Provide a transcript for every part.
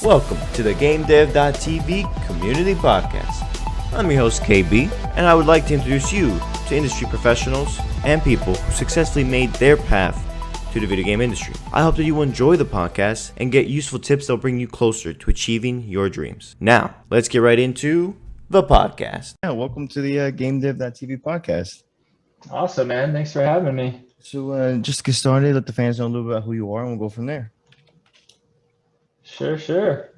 Welcome to the GameDev.tv Community Podcast. I'm your host KB, and I would like to introduce you to industry professionals and people who successfully made their path to the video game industry. I hope that you will enjoy the podcast and get useful tips that will bring you closer to achieving your dreams. Now, let's get right into the podcast. Yeah, welcome to the GameDev.tv podcast. Awesome, man. Thanks for having me. So just to get started, let the fans know a little bit about who you are, and we'll go from there. Sure.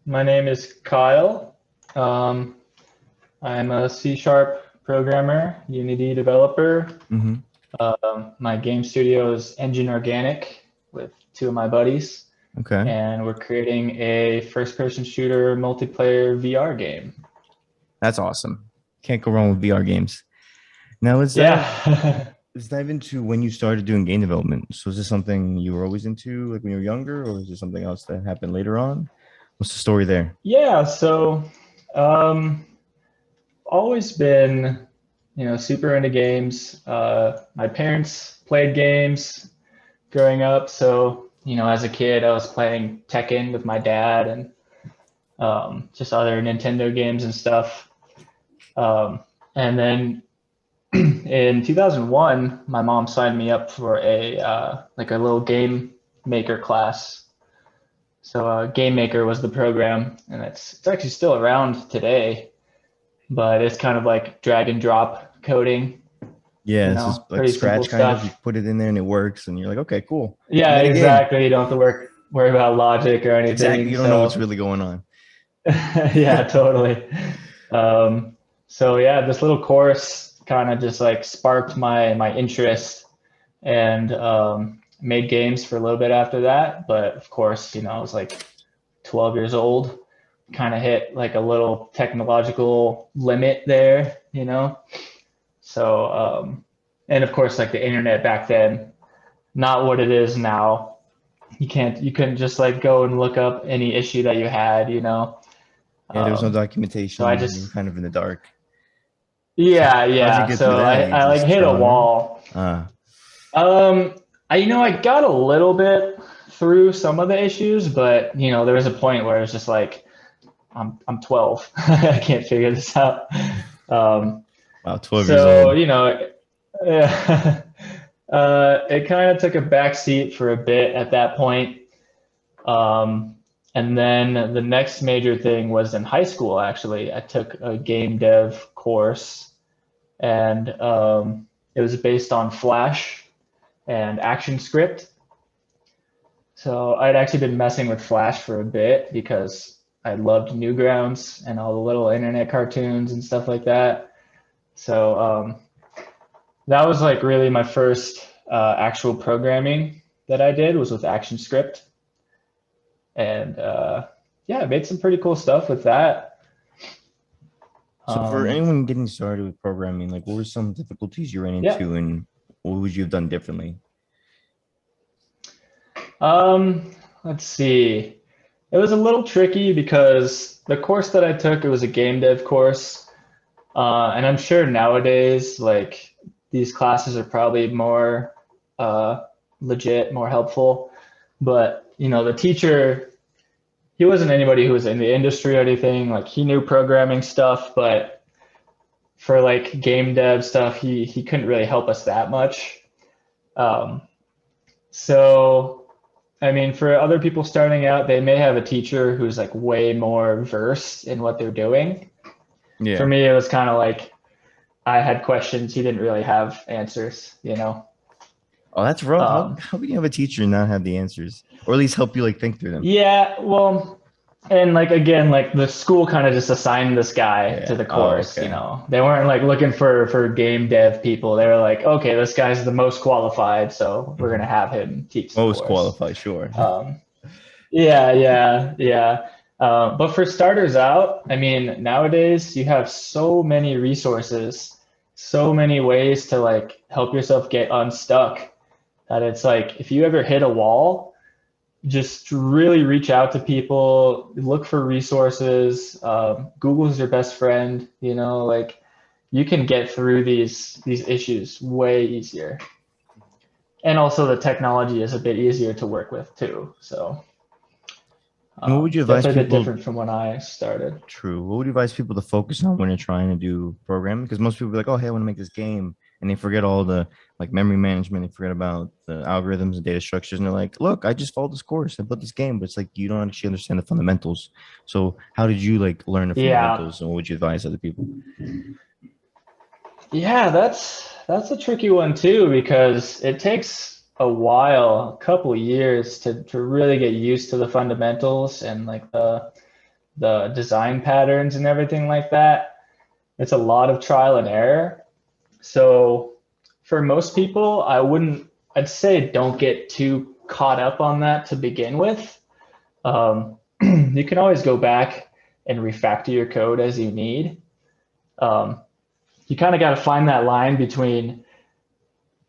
My name is Kyle. I'm a C# programmer, Unity developer. My game studio is Engine Organic with two of my buddies. Okay. And we're creating a first-person shooter multiplayer VR game. That's awesome. Can't go wrong with VR games. Now let's dive into when you started doing game development. So is this something you were always into, like when you were younger, or is it something else that happened later on? What's the story there? Yeah, so always been, super into games. My parents played games growing up, so as a kid, I was playing Tekken with my dad and just other Nintendo games and stuff. And then in 2001, my mom signed me up for a little game maker class. So Game Maker was the program, and it's actually still around today, but it's kind of like drag and drop coding. Yeah, it's just like Scratch kind of. You put it in there and it works, and you're like, okay, cool. Yeah, exactly. You don't have to worry about logic or anything. Exactly. You don't know what's really going on. Yeah, totally. So yeah, this little course kind of just like sparked my interest, and made games for a little bit after that. But of course, I was like 12 years old, kind of hit like a little technological limit there, So, and of course, like the internet back then, not what it is now. You couldn't just like go and look up any issue that you had, Yeah, there was no documentation. So you were kind of in the dark. Yeah. So I like hit a wall. I got a little bit through some of the issues, but there was a point where it was just like, I'm 12. I can't figure this out. Wow, 12 years So, old. it kind of took a backseat for a bit at that point. And then the next major thing was in high school, actually. I took a game dev course, and it was based on Flash and ActionScript. So I'd actually been messing with Flash for a bit because I loved Newgrounds and all the little internet cartoons and stuff like that. So that was like really my first actual programming that I did was with ActionScript. And I made some pretty cool stuff with that. So for anyone getting started with programming, like what were some difficulties you ran into, and what would you have done differently? Let's see. It was a little tricky because the course that I took, it was a game dev course. And I'm sure nowadays, like these classes are probably more legit, more helpful. But, the teacher, he wasn't anybody who was in the industry or anything. Like he knew programming stuff, but for like game dev stuff, he couldn't really help us that much. So, I mean, for other people starting out, they may have a teacher who's like way more versed in what they're doing. Yeah. For me, it was kind of like I had questions. He didn't really have answers, Oh, that's rough. How can you have a teacher and not have the answers, or at least help you like think through them? Yeah, well, and like again, like the school kind of just assigned this guy to the course. Okay. They weren't like looking for game dev people. They were like, okay, this guy's the most qualified, so we're gonna have him teach the Most course. qualified, sure. Yeah. But for starters out, I mean, nowadays you have so many resources, so many ways to like help yourself get unstuck, that it's like if you ever hit a wall, just really reach out to people, look for resources. Google's your best friend, like you can get through these issues way easier. And also the technology is a bit easier to work with too. So And what would you advise Definitely a bit people? different from when I started. True. What would you advise people to focus on when they're trying to do programming? Because most people be like, "Oh, hey, I want to make this game," and they forget all the like memory management. They forget about the algorithms and data structures, and they're like, "Look, I just followed this course. I built this game," but it's like you don't actually understand the fundamentals. So, how did you like learn the Yeah, fundamentals, and what would you advise other people? yeah, that's a tricky one too because it takes a while, a couple years to really get used to the fundamentals and like the design patterns and everything like that. It's a lot of trial and error. So for most people, I'd say don't get too caught up on that to begin with. You can always go back and refactor your code as you need. Um, you kind of got to find that line between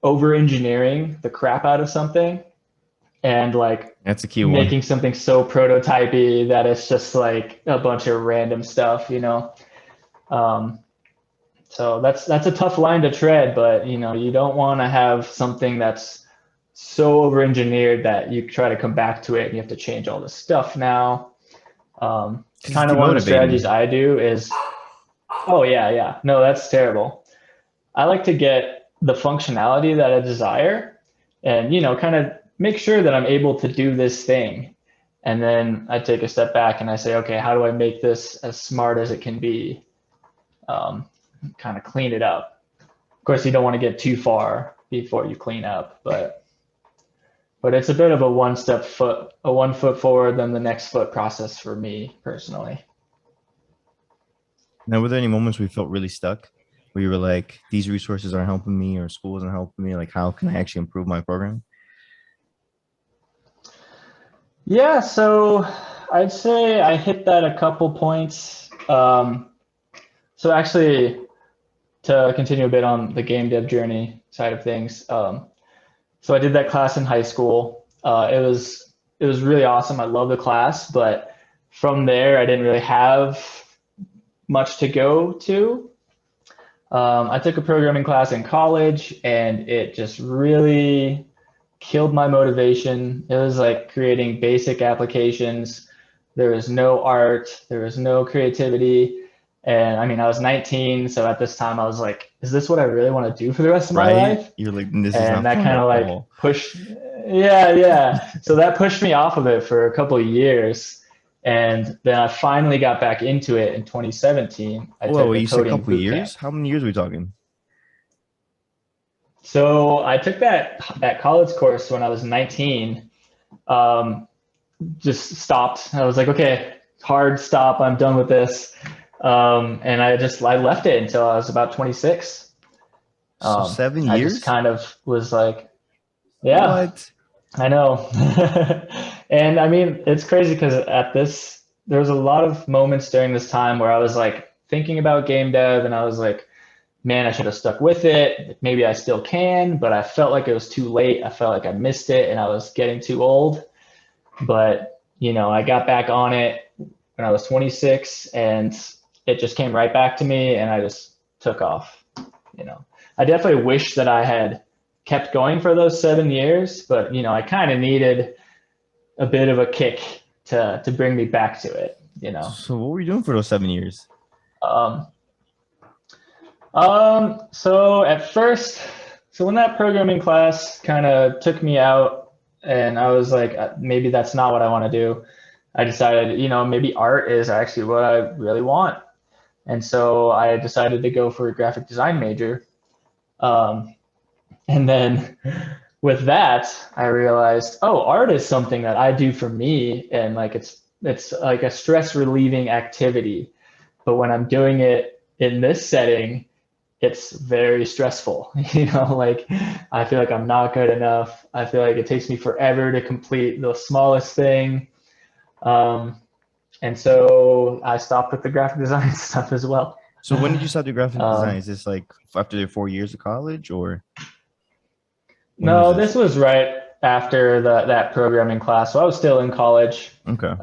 over engineering the crap out of something and like That's a key one. making something so prototypey that it's just like a bunch of random stuff, you know. Um, so that's a tough line to tread, but you know you don't want to have something that's so over engineered that you try to come back to it and you have to change all this stuff now. Because it's Kind of one of the strategies demotivating. I do is, oh yeah, yeah, no, that's terrible. I like to get the functionality that I desire and, you know, kind of make sure that I'm able to do this thing. And then I take a step back and I say, okay, how do I make this as smart as it can be? Kind of clean it up. Of course, you don't want to get too far before you clean up, but it's a bit of a 1 foot forward, then the next foot process for me personally. Now, were there any moments where you felt really stuck, where you were like, "These resources aren't helping me, or school isn't helping me? Like, how can I actually improve my program?" Yeah, so I'd say I hit that a couple points. So actually, to continue a bit on the game dev journey side of things, so I did that class in high school. It was really awesome. I love the class, but from there, I didn't really have much to go to. I took a programming class in college, and it just really killed my motivation. It was like creating basic applications. There was no art, there was no creativity. And I mean, I was 19, so at this time I was like, is this what I really want to do for the rest of my Right? life? You're like, "This is And not that fun kind at of like all." pushed, yeah, yeah. So that pushed me off of it for a couple of years. And then I finally got back into it in 2017. I Well, took a you said a coding couple of boot camp. years. How many years are we talking? So I took that college course when I was 19. Um, just stopped. I was like, okay, hard stop. I'm done with this. And I left it until I was about 26. So 7 I just years? kind of was like, yeah, What? I know. And I mean, it's crazy because there was a lot of moments during this time where I was like thinking about game dev and I was like, man, I should have stuck with it. Maybe I still can, but I felt like it was too late. I felt like I missed it and I was getting too old. But, you know, I got back on it when I was 26 and it just came right back to me and I just took off, you know. I definitely wish that I had kept going for those 7 years, but, you know, I kind of needed a bit of a kick to bring me back to it, you know. So what were you doing for those 7 years? Um, so at first, so when that programming class kind of took me out and I was like, maybe that's not what I want to do. I decided, you know, maybe art is actually what I really want. And so I decided to go for a graphic design major. Um, and then with that, I realized, oh, art is something that I do for me. And like, it's like a stress relieving activity. But when I'm doing it in this setting, it's very stressful. You know, like I feel like I'm not good enough. I feel like it takes me forever to complete the smallest thing. Um, and so I stopped with the graphic design stuff as well. So when did you start doing graphic design? Um, Is this like after the 4 years of college, or when was no, this? this was right after that programming class. So I was still in college. Okay.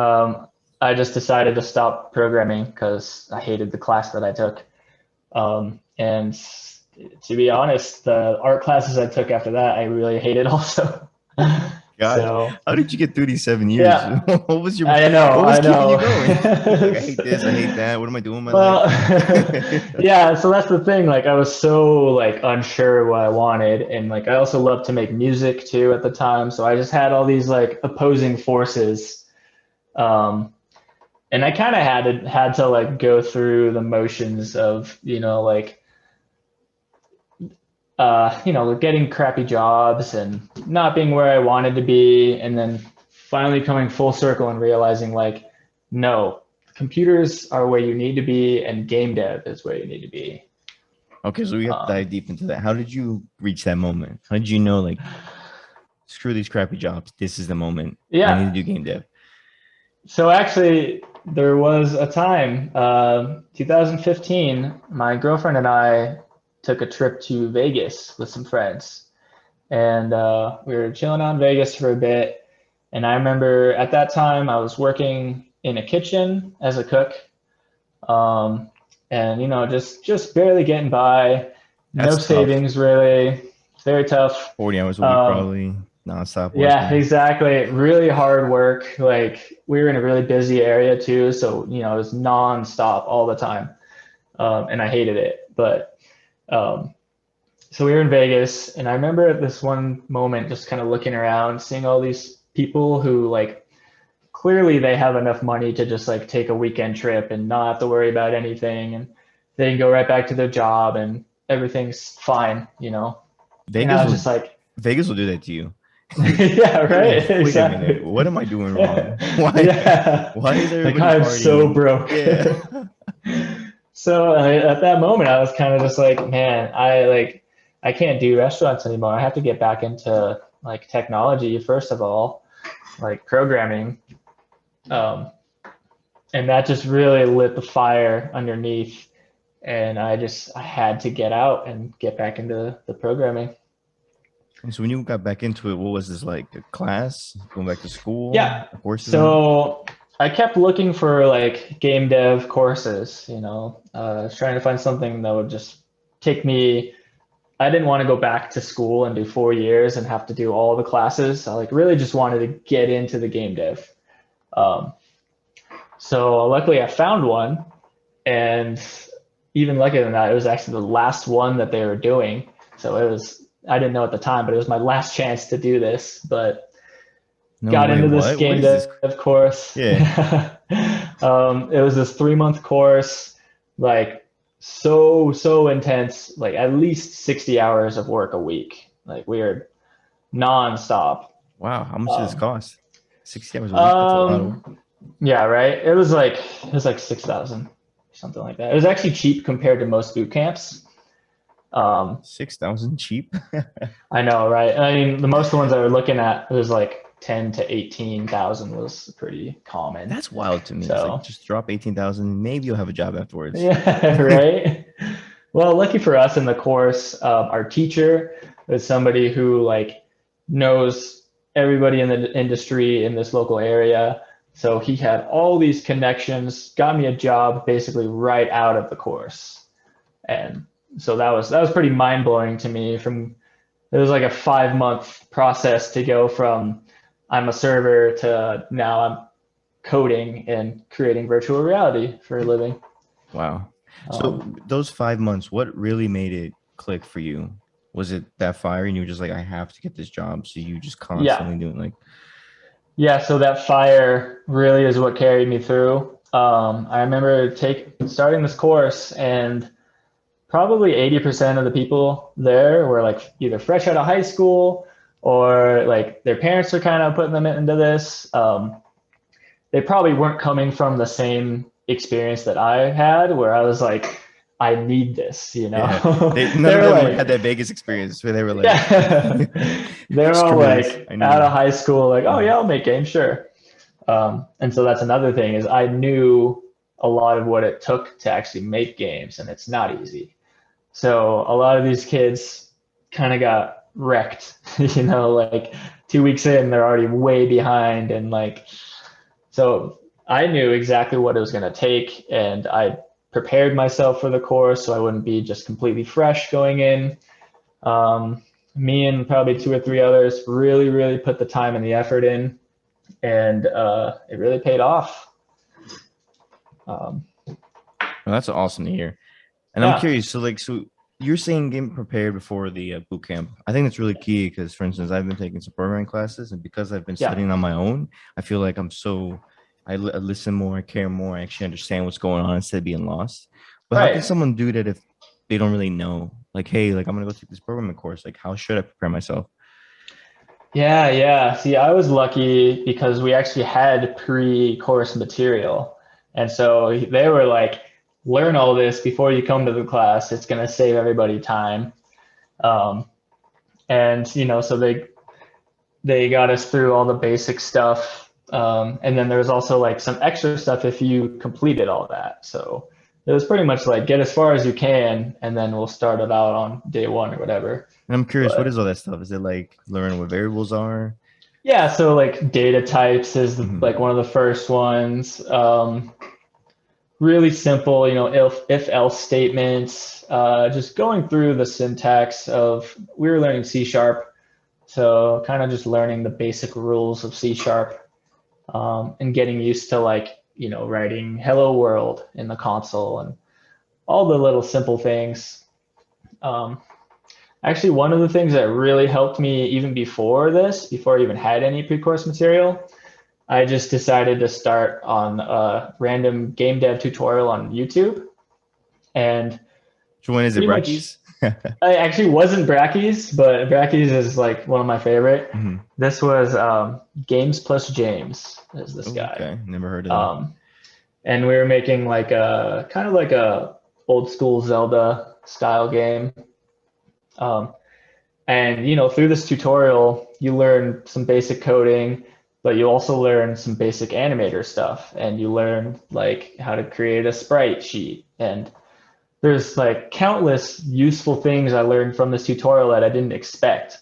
I just decided to stop programming because I hated the class that I took. And to be honest, the art classes I took after that, I really hated also. Gosh, So how did you get through these 7 years? yeah, What was your I know, what was I keeping you know. going? You're like, I hate this, I hate that. What am I doing with my life? Well, yeah, so that's the thing. Like I was so like unsure what I wanted, and like I also loved to make music too at the time. So I just had all these like opposing forces. Um, and I kind of had to like go through the motions of, like getting crappy jobs and not being where I wanted to be, and then finally coming full circle and realizing like, no, computers are where you need to be, and game dev is where you need to be. Okay, so we have to Um, dive deep into that. How did you reach that moment? How did you know, like, screw these crappy jobs? This is the moment. I need to yeah. do game dev. So actually, there was a time, 2015, my girlfriend and I took a trip to Vegas with some friends, and we were chilling out in Vegas for a bit. And I remember at that time I was working in a kitchen as a cook, and just barely getting by, no That's tough. savings really, very tough. 40 hours a week, Um, probably nonstop yeah, working. exactly. Really hard work. Like we were in a really busy area too, so it was nonstop all the time, and I hated it. But um, so we were in Vegas, and I remember at this one moment just kind of looking around, seeing all these people who like clearly they have enough money to just like take a weekend trip and not have to worry about anything, and they can go right back to their job and everything's fine. And I Vegas was will just like, Vegas will do that to you. yeah, right, Wait a minute. exactly. What am I doing wrong? Why Yeah, why is like everybody I'm so partying? broke. Yeah. So at that moment, I was kind of just like, man, I can't do restaurants anymore. I have to get back into like technology first of all, like programming. Um, and that just really lit the fire underneath. And I had to get out and get back into the programming. And so when you got back into it, what was this like? A class? Going back to school? Yeah. Courses on? So I kept looking for like game dev courses, I was trying to find something that would just take me. I didn't want to go back to school and do 4 years and have to do all the classes. I like really just wanted to get into the game dev. Um, so luckily I found one, and even luckier than that, it was actually the last one that they were doing. So I didn't know at the time, but it was my last chance to do this. But No got way. into this What game is this? dev course. Yeah. It was this 3 month course, like so intense, like at least 60 hours of work a week, like weird, nonstop. Wow. How much did this Um, cost? 60 hours a week. That's a lot of work. yeah, right. It was like 6,000, something like that. It was actually cheap compared to most boot camps. Um, 6,000 cheap. I know, right? I mean, the most ones I were looking at, it was like 10 to 18,000 was pretty common. That's wild to me. It's like So just drop 18,000. Maybe you'll have a job afterwards. yeah, right. Well, lucky for us in the course, our teacher is somebody who like knows everybody in the industry in this local area. So he had all these connections, got me a job basically right out of the course. And so that was pretty mind blowing to me. It was like a 5 month process to go from I'm a server to now I'm coding and creating virtual reality for a living. Wow. So Um, those 5 months, what really made it click for you? Was it that fire and you were just like, I have to get this job? So you just yeah, constantly doing like, yeah. So that fire really is what carried me through. I remember starting this course, and probably 80% of the people there were like either fresh out of high school or like their parents are kind of putting them into this. They probably weren't coming from the same experience that I had, where I was like, I need this. yeah, none They of were them had like, that Vegas experience where they were like, yeah, they're all screw this. like I out of need, high school, like, oh yeah. yeah, I'll make games, sure. And so that's another thing is I knew a lot of what it took to actually make games, and it's not easy. So a lot of these kids kind of got wrecked, like 2 weeks in, they're already way behind. And like, so I knew exactly what it was going to take, and I prepared myself for the course so I wouldn't be just completely fresh going in. Um, Me and probably 2 or 3 others really put the time and the effort in, and it really paid off. Well, that's awesome to hear. And I'm Yeah, curious, so you're saying getting prepared before the boot camp. I think that's really key because, for instance, I've been taking some programming classes, and because I've been yeah, studying on my own, I feel like I listen more, I care more, I actually understand what's going on instead of being lost. But how can right. someone do that if they don't really know? Like, hey, like I'm gonna go take this programming course. Like, how should I prepare myself? Yeah. See, I was lucky because we actually had pre-course material. And so they were like, learn all this before you come to the class. It's going to save everybody time. Um, and, so they got us through all the basic stuff. And then there was also like some extra stuff if you completed all that. So it was pretty much like get as far as you can, and then we'll start it out on day one or whatever. And I'm curious, what But is all that stuff? Is it like learn what variables are? yeah, so like data types is Mhm. like one of the first ones. Really simple, if else statements. Just going through the syntax of we were learning C sharp, so kind of just learning the basic rules of C sharp, and getting used to like writing hello world in the console and all the little simple things. Um, Actually, one of the things that really helped me even before this, before I even had any pre-course material, I just decided to start on a random game dev tutorial on YouTube. And So when is it pretty much, Brackies? I actually wasn't Brackies, but Brackies is like one of my favorite. Mhm. This was Games Plus James, is this Oh, guy. okay. Never heard of them. And we were making like a kind of like a old school Zelda style game. Um, And through this tutorial, you learn some basic coding, but you also learn some basic animator stuff, and you learn like how to create a sprite sheet. And there's like countless useful things I learned from this tutorial that I didn't expect.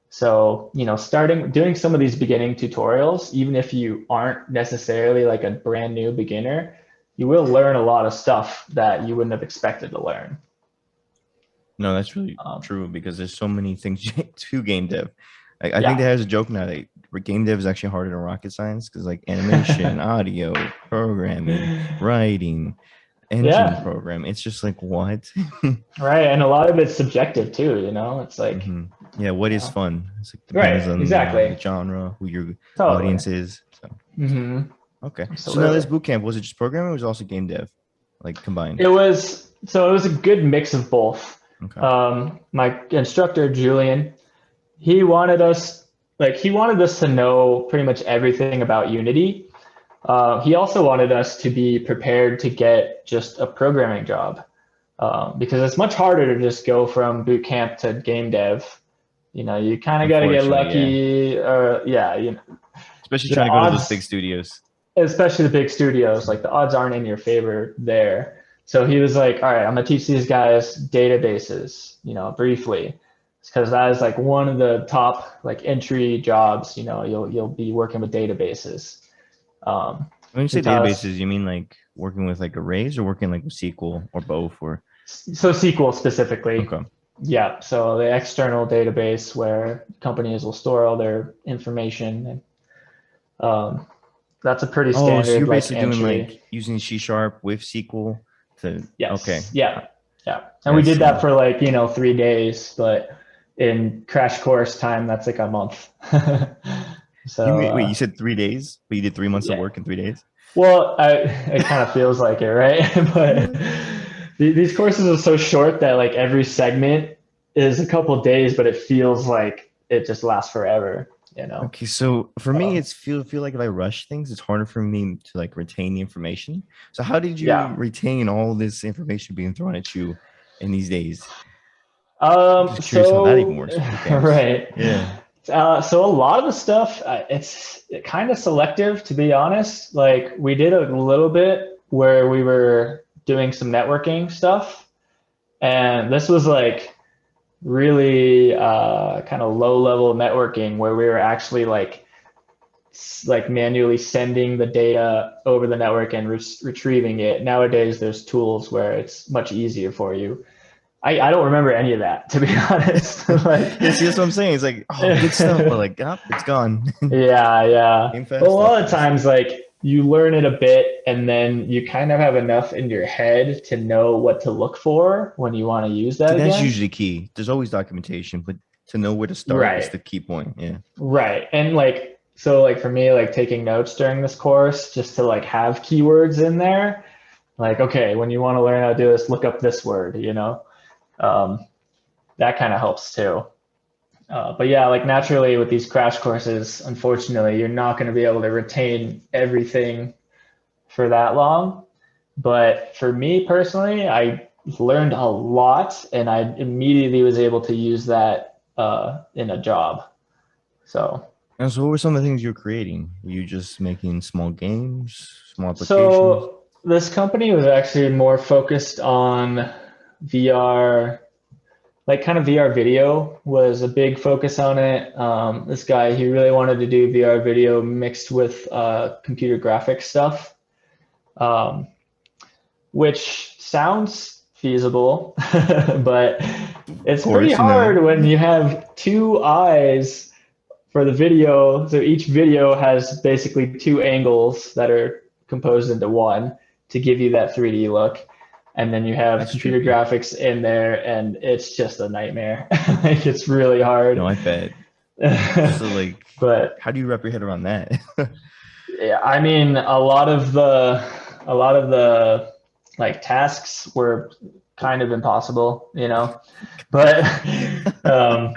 So, starting doing some of these beginning tutorials, even if you aren't necessarily like a brand new beginner, you will learn a lot of stuff that you wouldn't have expected to learn. No, that's really Um, true because there's so many things to game dev. I think yeah. there's a joke now that game dev is actually harder than rocket science because like animation, audio, programming, writing, engine Yeah. program. It's just like what? Right, and a lot of it's subjective too, It's like, hmm Yeah, what is uh, fun? It's like depends right, on the exactly. genre, who your Totally. audience is. So Hmm. okay. So now this Absolutely. boot camp, was it just programming or was it also game dev? Like combined? It was a good mix of both. Okay. My instructor, Julian, he wanted us to know pretty much everything about Unity. He also wanted us to be prepared to get just a programming job, because it's much harder to just go from boot camp to game dev. You kind of got to get Unfortunately, yeah. lucky, or yeah, Especially the trying to go to those big odds, studios. especially the big studios, like the odds aren't in your favor there. So he was like, all right, I'm gonna teach these guys databases, briefly, because that is like one of the top like entry jobs. You'll be working with databases. Um, When you he say taught us databases, you mean like working with like arrays or working like with SQL or both or so SQL specifically. okay. Yeah, so the external database where companies will store all their information, and that's a pretty Oh, so standard you're like basically doing entry. like using C sharp with SQL to okay. Yes, yeah, yeah. And I we did see. that for like 3 days, but in crash course time, that's like a month. You So wait, you said 3 days, but you did 3 months of yeah, work in 3 days? well, it kind of feels like it, right? But these courses are so short that like every segment is a couple days, but it feels like it just lasts forever, you know? Okay, so for me, Um, it's feel like if I rush things, it's harder for me to like retain the information. So how did you yeah. retain all this information being thrown at you in these days? I'm just curious how that even So works for boot camps. right. Yeah. So a lot of the stuff, it's kind of selective, to be honest. Like we did a little bit where we were doing some networking stuff, and this was like really kind of low level networking where we were actually like manually sending the data over the network and retrieving it. Nowadays, there's tools where it's much easier for you. I don't remember any of that, to be honest. Like, Yeah, see, that's what I'm saying. It's like, oh, good stuff, but like, oh, it's gone. yeah. Game But a fast, lot life of fast. times, like, you learn it a bit and then you kind of have enough in your head to know what to look for when you want to use See, that that's again. usually key. There's always documentation, but to know where to start is Right. the key point. Yeah. Right. And like, so like for me, like taking notes during this course, just to like have keywords in there, like, okay, when you want to learn how to do this, look up this word, um, that kind of helps too. But yeah, like naturally with these crash courses, unfortunately, you're not going to be able to retain everything for that long. But for me personally, I learned a lot and I immediately was able to use that in a job. So, And so, what were some of the things you were creating? Were you just making small games, small applications? so this company was actually more focused on VR, like kind of VR video was a big focus on it. This guy, he really wanted to do VR video mixed with computer graphics stuff, um, which sounds feasible, but Of it's pretty course, hard when you have two eyes for the video. So each video has basically two angles that are composed into one to give you that 3D look. And then you have that's computer trippy. graphics in there, and it's just a nightmare. Like it's really No, hard. I bet. So, like, But how do you wrap your head around that? yeah, I mean, a lot of the like tasks were kind of impossible. But um,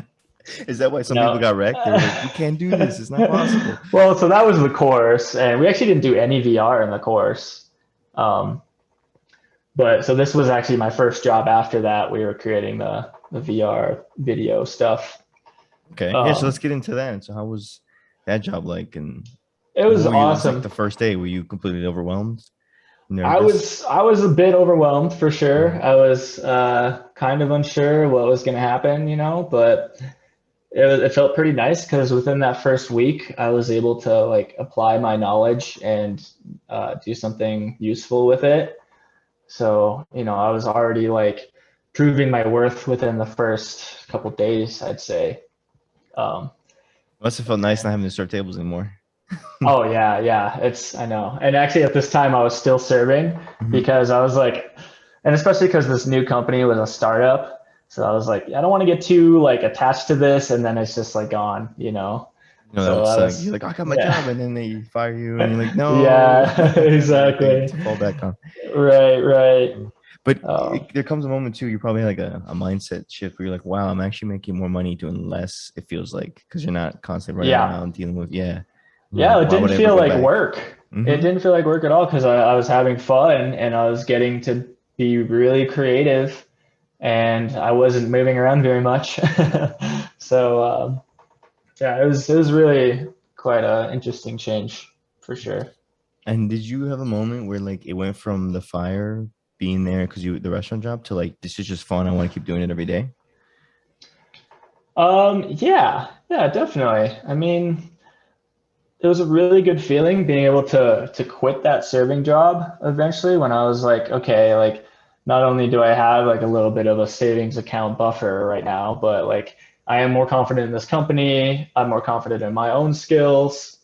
Is that why some people no. got wrecked? They were like, "We can't do this. It's not possible." Well, so that was the course, and we actually didn't do any VR in the course. Um, but so this was actually my first job after that. We were creating the VR video stuff. Okay, yeah. So let's Um, get into that. So, how was that job like? And it what was were you? It was like awesome. the first day. Were you completely overwhelmed, I nervous? was I was a bit overwhelmed for sure. Mhm. I was kind of unsure what was going to happen, but it felt pretty nice because within that first week, I was able to like apply my knowledge and do something useful with it. So, I was already like proving my worth within the first couple days, I'd say. Um, Must have felt nice not having to serve tables anymore. oh yeah, I know. And actually at this time I was still serving Mhm. because I was like, and especially because this new company was a startup. So I was like, I don't want to get too like attached to this and then it's just like gone. No, that So would I suck. was, You're like, I got my job, yeah, and then they fire you, and you're like, no, yeah, I don't have anything exactly. to fall back on. Right. But Um, there comes a moment too. You probably like a mindset shift where you're like, wow, I'm actually making more money doing less. It feels like because you're not constantly running yeah. around dealing with yeah. And you're Yeah, like, it why didn't would I ever feel go like back? work. It Mm-hmm. didn't feel like work at all because I was having fun and I was getting to be really creative and I wasn't moving around very much. So yeah, it was really quite an interesting change for sure. And did you have a moment where like it went from the fire being there because you the restaurant job to like this is just fun. I want to keep doing it every day. Yeah, definitely. I mean, it was a really good feeling being able to quit that serving job eventually when I was like, okay, like not only do I have like a little bit of a savings account buffer right now, but like I am more confident in this company, I'm more confident in my own skills.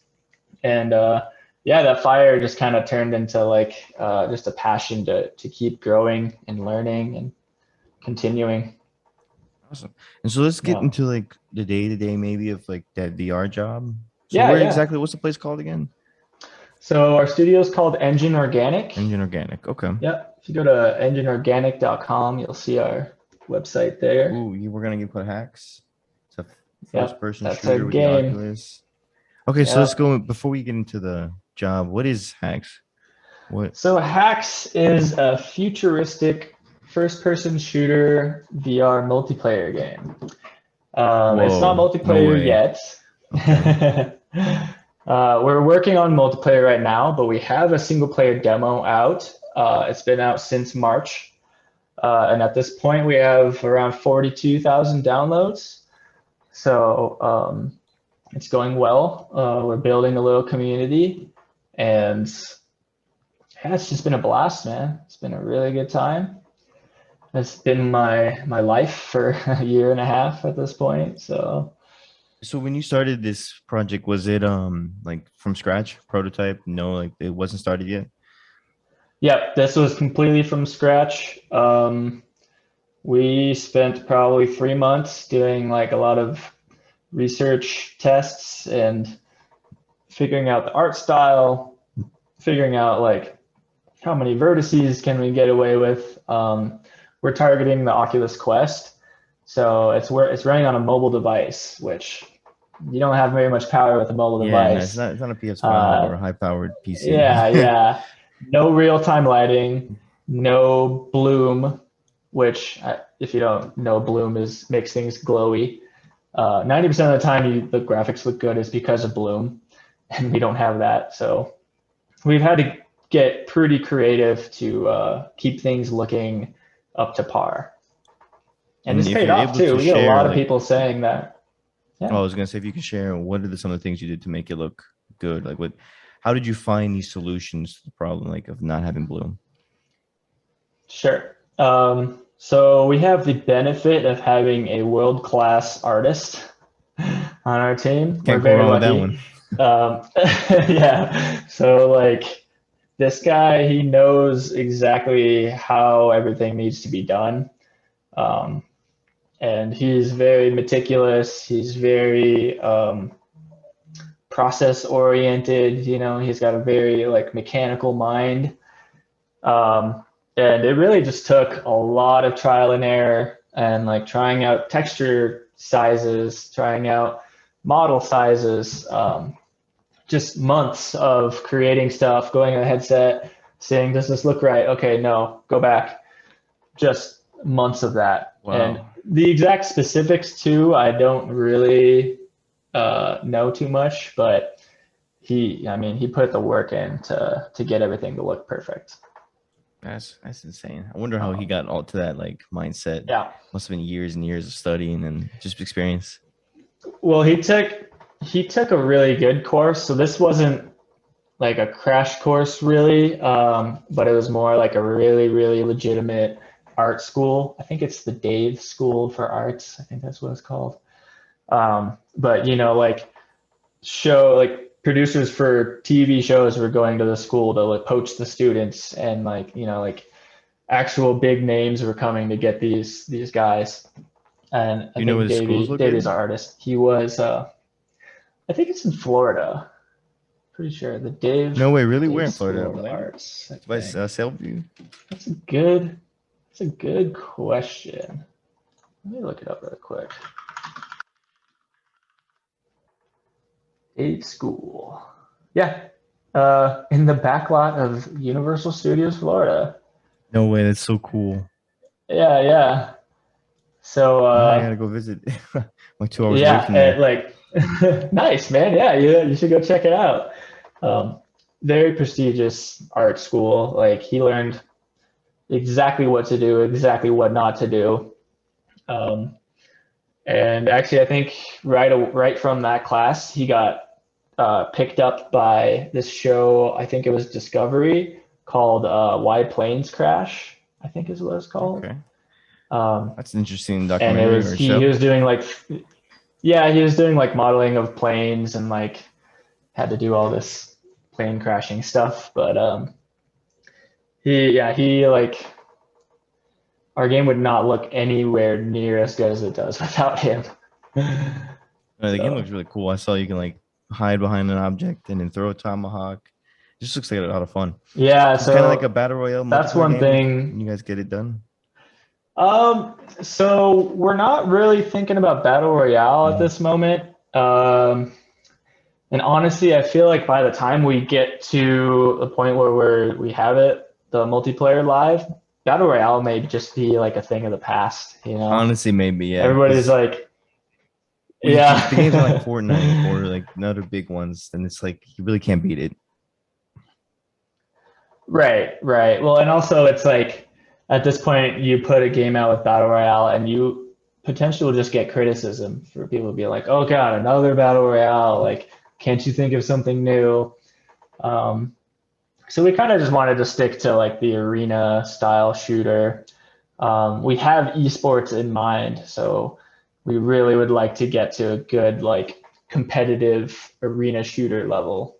And yeah, that fire just kind of turned into like just a passion to keep growing and learning and continuing. Awesome. And so let's get Yeah. into like the day to day maybe of like that VR job. So Yeah, where yeah. exactly what's the place called again? So our studio is called Engine Organic. Engine Organic. Okay. Yep. If you go to engineorganic.com, you'll see our website there. Ooh, you were gonna give code hacks. It's a first Yep. person That's our shooter with the game. Oculus. Okay, so let's Yep. go before we get into the job. What is hacks? What? So Hacks is a futuristic first-person shooter VR multiplayer game. It's not Whoa, no multiplayer way. yet. Okay. We're working on multiplayer right now, but we have a single-player demo out. It's been out since March. And at this point, we have around 42,000 downloads. So it's going well. We're building a little community. And yeah, it's just been a blast, man. It's been a really good time. It's been my life for a year and a half at this point. So So when you started this project, was it like from scratch, prototype? No, like it wasn't started yet. yeah, this was completely from scratch. We spent probably 3 months doing like a lot of research tests and figuring out the art style, figuring out like how many vertices can we get away with. We're targeting the Oculus Quest, so it's running on a mobile device, which you don't have very much power with a mobile Yeah, no, it's device. not. It's not a PS5 or a high-powered PC. Yeah, yeah. No real-time lighting, no bloom, which if you don't know, bloom makes things glowy. 90% of the time the graphics look good is because of bloom, and we don't have that. So we've had to get pretty creative to keep things looking up to par. And And it's if paid you're off able too. to We get a share, lot of like, people saying that. oh, I Yeah, was gonna say if you could share, what are some of the things you did to make it look good? Like, what? How did you find these solutions to the problem, like of not having bloom? sure. So we have the benefit of having a world-class artist on our team. We're Can't go very wrong with that one. lucky. Yeah. So like this guy, he knows exactly how everything needs to be done. Um, and he's very meticulous. He's very process oriented. He's got a very like mechanical mind. Um, and it really just took a lot of trial and error and like trying out texture sizes, trying out model sizes, just months of creating stuff, going on a headset, saying, does this look right? Okay, no, go back. Just months of that. And Wow. the exact specifics too, I don't really know too much, but he put the work in to get everything to look perfect. That's insane. I wonder how he Um, got all to that like mindset. yeah. Must have been years and years of studying and just experience. Well, he took a really good course, so this wasn't like a crash course really, but it was more like a really, really legitimate art school. I think it's the Dave School for Arts. I think that's what it's called. But like producers for TV shows were going to the school to like poach the students, and like actual big names were coming to get these guys. And Do I you know where think the school's Davey's located? our artist. He was I think it's in Florida. Pretty sure the No way, really? Where Dave in Florida? School of Orlando? Arts. I It's by think Salview. that's a good question. Let me look it up real quick. Dave School. Yeah, in the back lot of Universal Studios, Florida. No way, that's so cool. Yeah, yeah. So I gotta go visit. Like 2 hours away yeah, from there. like nice, man. Yeah, you should go check it out. Um, Very prestigious art school. Like he learned exactly what to do, exactly what not to do. Um, and actually, I think right from that class, he got picked up by this show. I think it was Discovery called "Why Planes Crash." I think is what it's called. Okay, Um, that's an interesting and it documentary was or he show. was doing like yeah, he was doing like modeling of planes and like had to do all this plane crashing stuff. But he like our game would not look anywhere near as good as it does without him. The game So looks really cool. I saw you can like hide behind an object and then throw a tomahawk. It just looks like a lot of fun. yeah, So it's kind of like a so battle royale that's multiplayer one game thing. when you guys get it done. So we're not really thinking about battle royale at Mhm. this moment. And honestly, I feel like by the time we get to the point where we have it, the multiplayer live, battle royale may just be like a thing of the past. Honestly, maybe yeah, Everybody's because like, if the games are like yeah. Fortnite or like other big ones, then it's like you really can't beat it. Right, right. Well, and also it's like at this point you put a game out with battle royale and you potentially will just get criticism for people to be like, "Oh God, another battle royale! Like, can't you think of something new?" So we kind of just wanted to stick to like the arena style shooter. We have esports in mind, so we really would like to get to a good like competitive arena shooter level.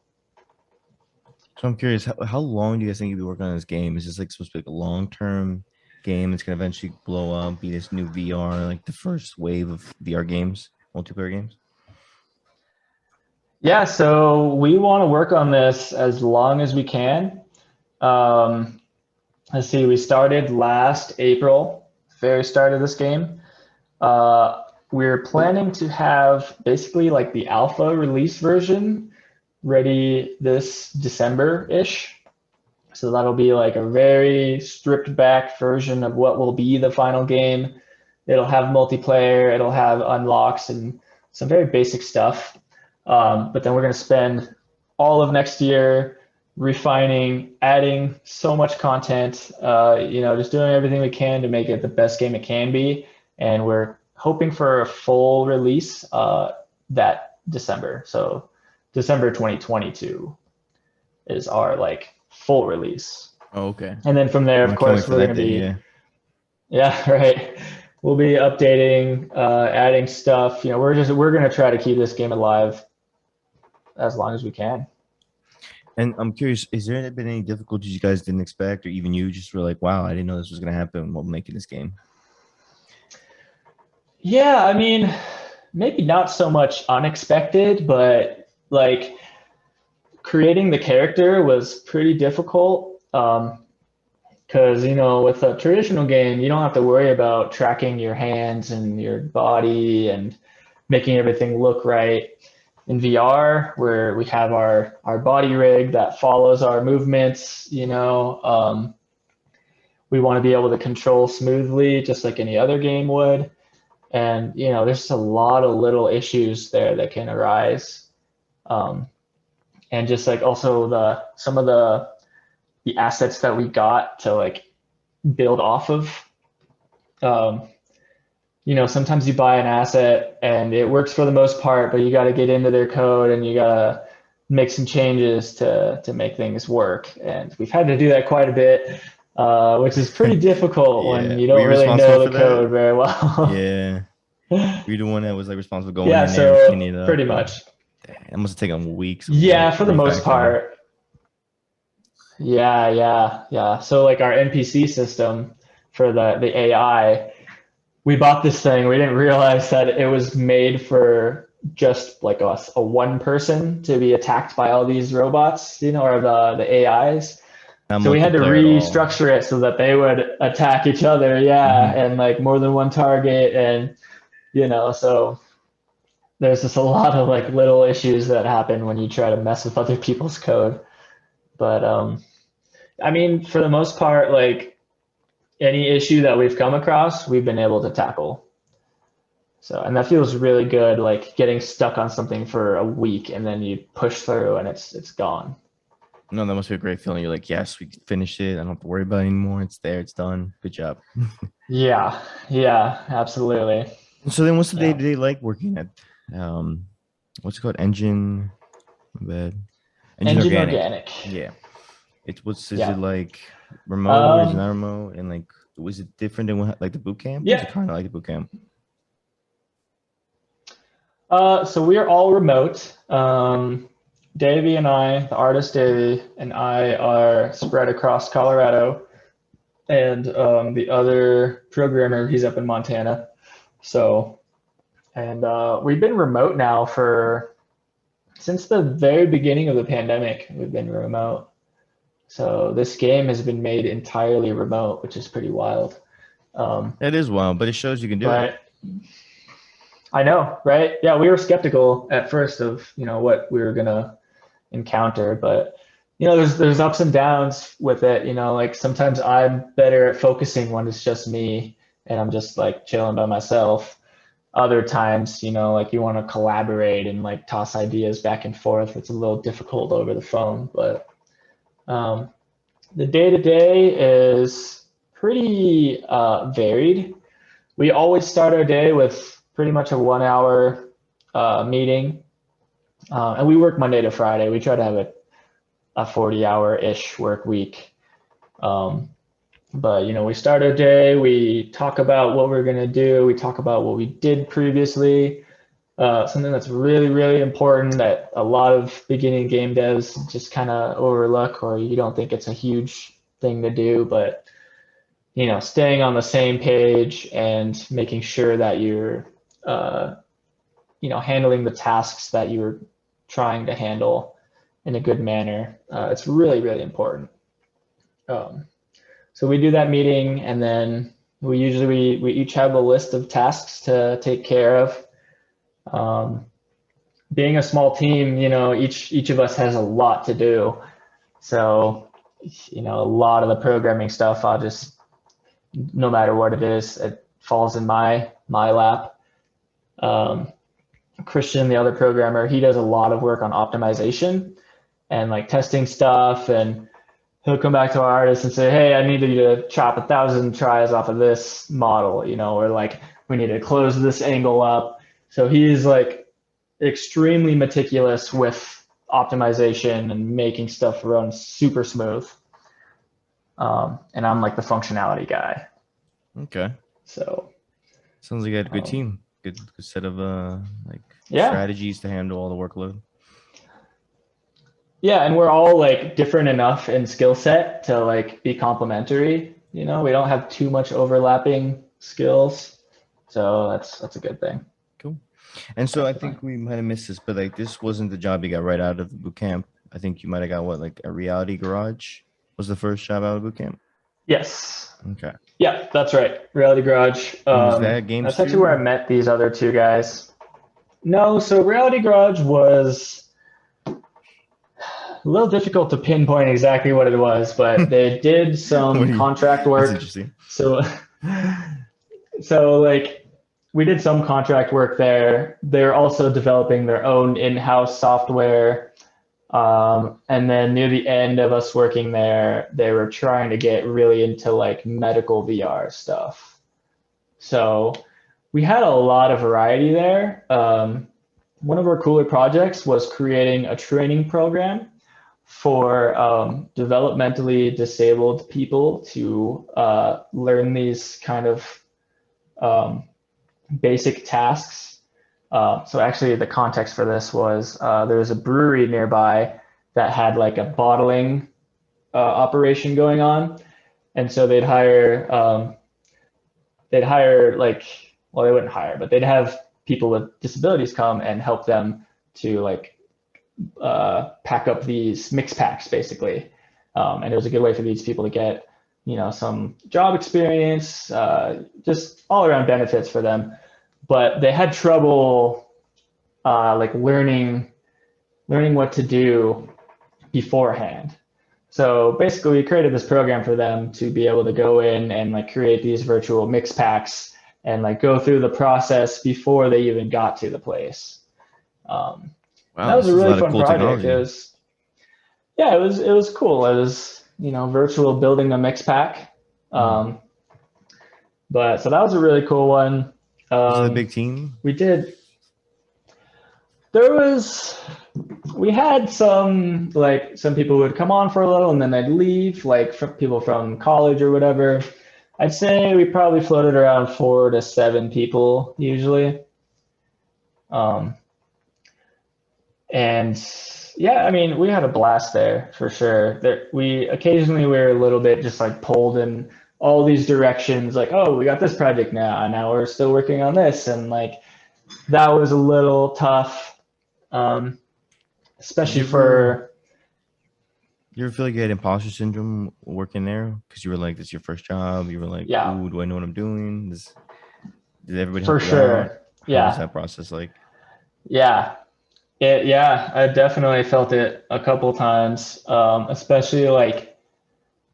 So I'm curious, how long do you guys think you'll be working on this game? Is this like supposed to be like a long-term game that's gonna eventually blow up, be this new VR, like the first wave of VR games, multiplayer games? Yeah, so we want to work on this as long as we can. Um, let's see, we started last April, very start of this game. We're planning to have basically like the alpha release version ready this December-ish. So that'll be like a very stripped back version of what will be the final game. It'll have multiplayer, it'll have unlocks and some very basic stuff. But then we're going to spend all of next year refining, adding so much content, just doing everything we can to make it the best game it can be. And we're hoping for a full release that December. So December 2022 is our like full release. Oh, okay. And then from there, I of can't wait course, for we're that going to day. be, Yeah. yeah, right. We'll be updating, adding stuff. We're going to try to keep this game alive as long as we can. And I'm curious, is there been any difficulties you guys didn't expect, or even you just were like, "Wow, I didn't know this was gonna happen" while making this game? Yeah, I mean, maybe not so much unexpected, but like creating the character was pretty difficult. Because with a traditional game, you don't have to worry about tracking your hands and your body and making everything look right. In VR, where we have our body rig that follows our movements, we want to be able to control smoothly, just like any other game would. And there's a lot of little issues there that can arise, and just like also some of the assets that we got to like build off of. Um, sometimes you buy an asset and it works for the most part, but you got to get into their code and you got to make some changes to make things work. And we've had to do that quite a bit, which is pretty difficult when Yeah. you Were don't you really responsible know the for that? code very well. Yeah. Were you the one that was like responsible going Yeah, in there and so cleaning it up? pretty And much. it must have taken weeks of like Yeah, for the most refactoring. part. Yeah. So like our NPC system for the AI, we bought this thing. We didn't realize that it was made for just like a one person to be attacked by all these robots, or the AIs. Not So we had to multiplayer at all. restructure it so that they would attack each other. Yeah, Hmm. and like more than one target, and so there's just a lot of like little issues that happen when you try to mess with other people's code. But I mean, for the most part, like any issue that we've come across, we've been able to tackle. So, and that feels really good, like getting stuck on something for a week and then you push through and it's gone. No, that must be a great feeling. You're like, yes, we finished it. I don't have to worry about it anymore. It's there. It's done. Good job. Yeah, absolutely. So then, what's the day Yeah. to day like working at um, what's it called? Engine, my bad. Engine Engine Organic. organic. Yeah. Is it Yeah. like remote? Is it Um, not remote? And like, was it different than like the boot camp? Was it yeah. kind of like the boot camp? So we are all remote. Davey and I, the artist Davey and I are spread across Colorado, and the other programmer, he's up in Montana. So, and we've been remote now since the very beginning of the pandemic. We've been remote. So this game has been made entirely remote, which is pretty wild. That is wild, but it shows you can do it. But I know, right? Yeah, we were skeptical at first of what we were gonna encounter, but there's ups and downs with it. Like sometimes I'm better at focusing when it's just me and I'm just like chilling by myself. Other times, like you want to collaborate and like toss ideas back and forth. It's a little difficult over the phone, but um, the day to day is pretty varied. We always start our day with pretty much a 1 hour meeting, and we work Monday to Friday. We try to have a 40-hour-ish work week. But, we start our day, we talk about what we're going to do, we talk about what we did previously. Something that's really, really important that a lot of beginning game devs just kind of overlook, or you don't think it's a huge thing to do, but staying on the same page and making sure that you're handling the tasks that you're trying to handle in a good manner. It's really, really important. So we do that meeting, and then we each have a list of tasks to take care of. Being a small team, each of us has a lot to do. So, a lot of the programming stuff, no matter what it is, it falls in my lap. Christian, the other programmer, he does a lot of work on optimization and like testing stuff, and he'll come back to our artists and say, hey, I need you to chop 1,000 tries off of this model, or like we need to close this angle up. So he's like extremely meticulous with optimization and making stuff run super smooth. And I'm like the functionality guy. Okay. So sounds like you had a good team. Good set of strategies to handle all the workload. Yeah, and we're all like different enough in skill set to like be complementary. We don't have too much overlapping skills, so that's a good thing. Cool. And so I think we might have missed this, but like this wasn't the job you got right out of the boot camp. I think you might have got like a Reality Garage was the first job out of boot camp. Yes. Okay. Yeah, that's right. Reality Garage. Was that Game That's actually where I met these other two guys. No, so Reality Garage was a little difficult to pinpoint exactly what it was, but they did some contract work. That's interesting. So like we did some contract work there. They're also developing their own in-house software. And then near the end of us working there, they were trying to get really into like medical VR stuff. So we had a lot of variety there. One of our cooler projects was creating a training program for developmentally disabled people to learn these kind of basic tasks. So actually the context for this was there was a brewery nearby that had like a bottling operation going on. And so they'd hire like, well, they wouldn't hire, but they'd have people with disabilities come and help them to like pack up these mix packs basically. And it was a good way for these people to get, some job experience, just all around benefits for them. But they had trouble like learning what to do beforehand. So basically we created this program for them to be able to go in and like create these virtual mix packs and like go through the process before they even got to the place. Wow, that was a really fun project. Technology. It was cool. It was, virtual building a mix pack. But so that was a really cool one. Was it a big team? We did. We had some people who would come on for a little and then they'd leave, like people from college or whatever. I'd say we probably floated around 4 to 7 people usually. And yeah, I mean, we had a blast there for sure. We were a little bit just like pulled in all these directions, like, oh, we got this project now, and now we're still working on this. And like, that was a little tough, especially for. You ever feel like you had imposter syndrome working there? Because you were like, this is your first job. You were like, yeah. Ooh, do I know what I'm doing? Did everybody for help sure. You out? Yeah. What was that process like? Yeah. I definitely felt it a couple times, especially like